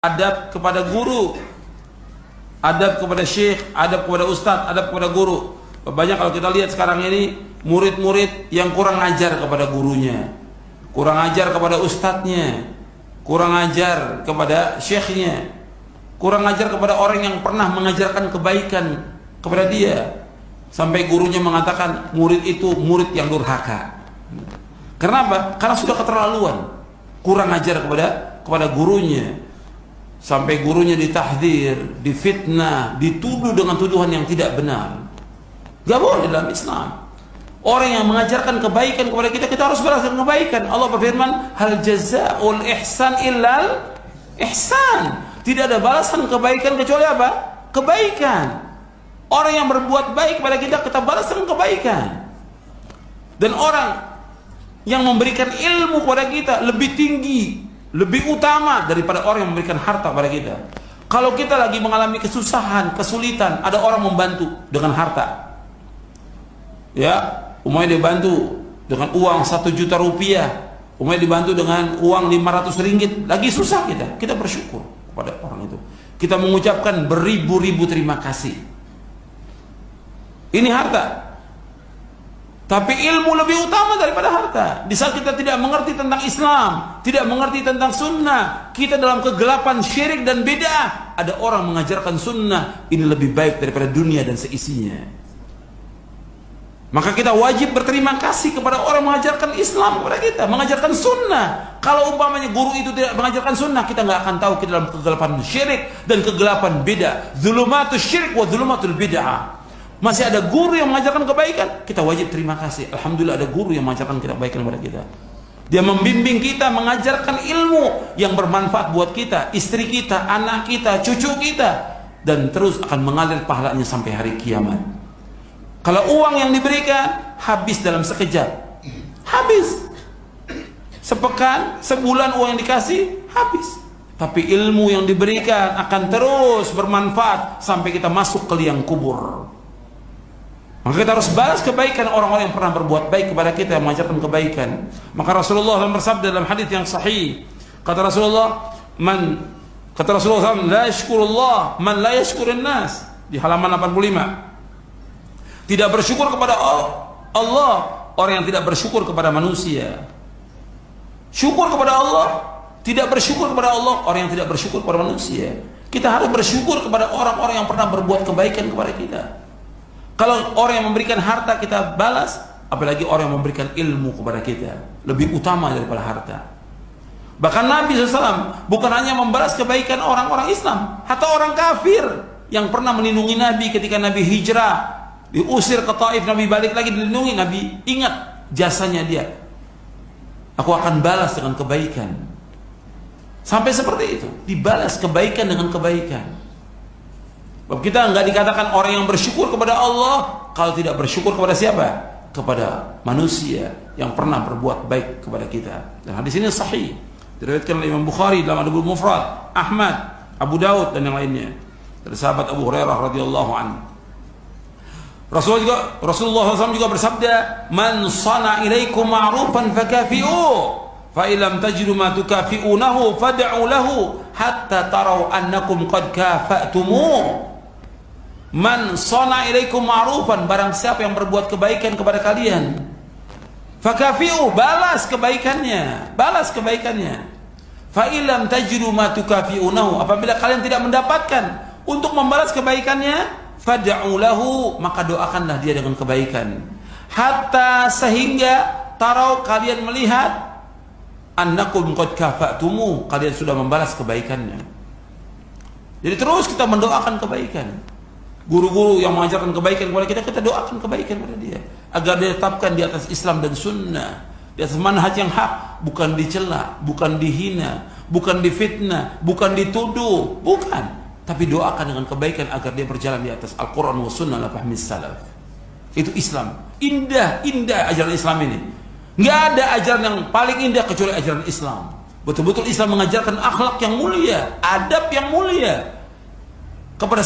adab kepada guru, adab kepada syekh, adab kepada ustadz, adab kepada guru. Banyak kalau kita lihat sekarang ini murid-murid yang kurang ajar kepada gurunya, kurang ajar kepada ustadznya, kurang ajar kepada syekhnya, kurang ajar kepada orang yang pernah mengajarkan kebaikan kepada dia, sampai gurunya mengatakan murid itu murid yang durhaka. Kenapa? Karena sudah keterlaluan, kurang ajar kepada gurunya, sampai gurunya ditahdir, difitnah, dituduh dengan tuduhan yang tidak benar. Gak boleh dalam Islam. Orang yang mengajarkan kebaikan kepada kita, kita harus balas dengan kebaikan. Allah berfirman, hal jazaa'ul ihsan illal ihsan. Tidak ada balasan kebaikan kecuali apa? Kebaikan. Orang yang berbuat baik kepada kita, kita balas dengan kebaikan. Dan orang yang memberikan ilmu kepada kita lebih tinggi, lebih utama daripada orang yang memberikan harta kepada kita. Kalau kita lagi mengalami kesusahan, kesulitan, ada orang membantu dengan harta, ya, umpamanya dibantu dengan uang 1 juta rupiah, umpamanya dibantu dengan uang 500 ringgit, lagi susah kita bersyukur kepada orang itu. Kita mengucapkan beribu-ribu terima kasih. Ini harta. Tapi ilmu lebih utama daripada harta. Di saat kita tidak mengerti tentang Islam, tidak mengerti tentang sunnah, kita dalam kegelapan syirik dan bid'ah, ada orang mengajarkan sunnah, ini lebih baik daripada dunia dan seisinya. Maka kita wajib berterima kasih kepada orang mengajarkan Islam kepada kita, mengajarkan sunnah. Kalau umpamanya guru itu tidak mengajarkan sunnah, kita nggak akan tahu kita dalam kegelapan syirik dan kegelapan bid'ah. Dzulumatus syirik wa dzulumatul bid'ah. Masih ada guru yang mengajarkan kebaikan, kita wajib terima kasih. Alhamdulillah ada guru yang mengajarkan kebaikan kepada kita. Dia membimbing kita, mengajarkan ilmu yang bermanfaat buat kita, istri kita, anak kita, cucu kita, dan terus akan mengalir pahalanya sampai hari kiamat. Kalau uang yang diberikan habis dalam sekejap, habis. Sepekan, sebulan uang yang dikasih habis. Tapi ilmu yang diberikan akan terus bermanfaat sampai kita masuk ke liang kubur. Maka kita harus balas kebaikan orang-orang yang pernah berbuat baik kepada kita, yang mengajarkan kebaikan. Maka Rasulullah bersabda dalam hadis yang sahih, kata Rasulullah SAW, la yashkurullah man la yashkurin nas, di halaman 85. Tidak bersyukur kepada Allah orang yang tidak bersyukur kepada manusia. Syukur kepada Allah, tidak bersyukur kepada Allah orang yang tidak bersyukur kepada manusia. Kita harus bersyukur kepada orang-orang yang pernah berbuat kebaikan kepada kita. Kalau orang yang memberikan harta kita balas, apalagi orang yang memberikan ilmu kepada kita, lebih utama daripada harta. Bahkan Nabi SAW bukan hanya membalas kebaikan orang-orang Islam, hatta orang kafir yang pernah melindungi Nabi ketika Nabi hijrah, diusir ke Taif, Nabi balik lagi dilindungi, Nabi ingat jasanya dia. Aku akan balas dengan kebaikan. Sampai seperti itu, dibalas kebaikan dengan kebaikan. Kita nggak dikatakan orang yang bersyukur kepada Allah kalau tidak bersyukur kepada siapa? Kepada manusia yang pernah berbuat baik kepada kita. Dan hadis ini sahih, diriwayatkan oleh Imam Bukhari dalam Adabul Mufrad, Ahmad, Abu Daud dan yang lainnya, dari sahabat Abu Hurairah radhiyallahu anhu. Rasulullah SAW juga bersabda, man sana ilaikum ma'rufan fakafi'u, fa illam tajidu ma tukafi'unahu fad'u lahu hatta taraw annakum qad kafa'tumu. Man sana ilaikum ma'rufan, barang siapa yang berbuat kebaikan kepada kalian, fakafi'u, balas kebaikannya, balas kebaikannya. Fa illam tajidu ma tukafi'unahu, apabila kalian tidak mendapatkan untuk membalas kebaikannya, fad'u lahu, maka doakanlah dia dengan kebaikan. Hatta, sehingga tarau, kalian melihat, annakum qad kafa'tumu, kalian sudah membalas kebaikannya. Jadi terus kita mendoakan kebaikan. Guru-guru yang mengajarkan kebaikan kepada kita doakan kebaikan kepada dia, agar dia tetapkan di atas Islam dan sunnah, di atas manhaj yang hak, bukan dicela, bukan dihina, bukan difitnah, bukan dituduh, bukan. Tapi doakan dengan kebaikan agar dia berjalan di atas Al-Quran wa sunnah la fahmis salaf. Itu Islam. Indah ajaran Islam ini. Nggak ada ajaran yang paling indah kecuali ajaran Islam. Betul-betul Islam mengajarkan akhlak yang mulia, adab yang mulia kepada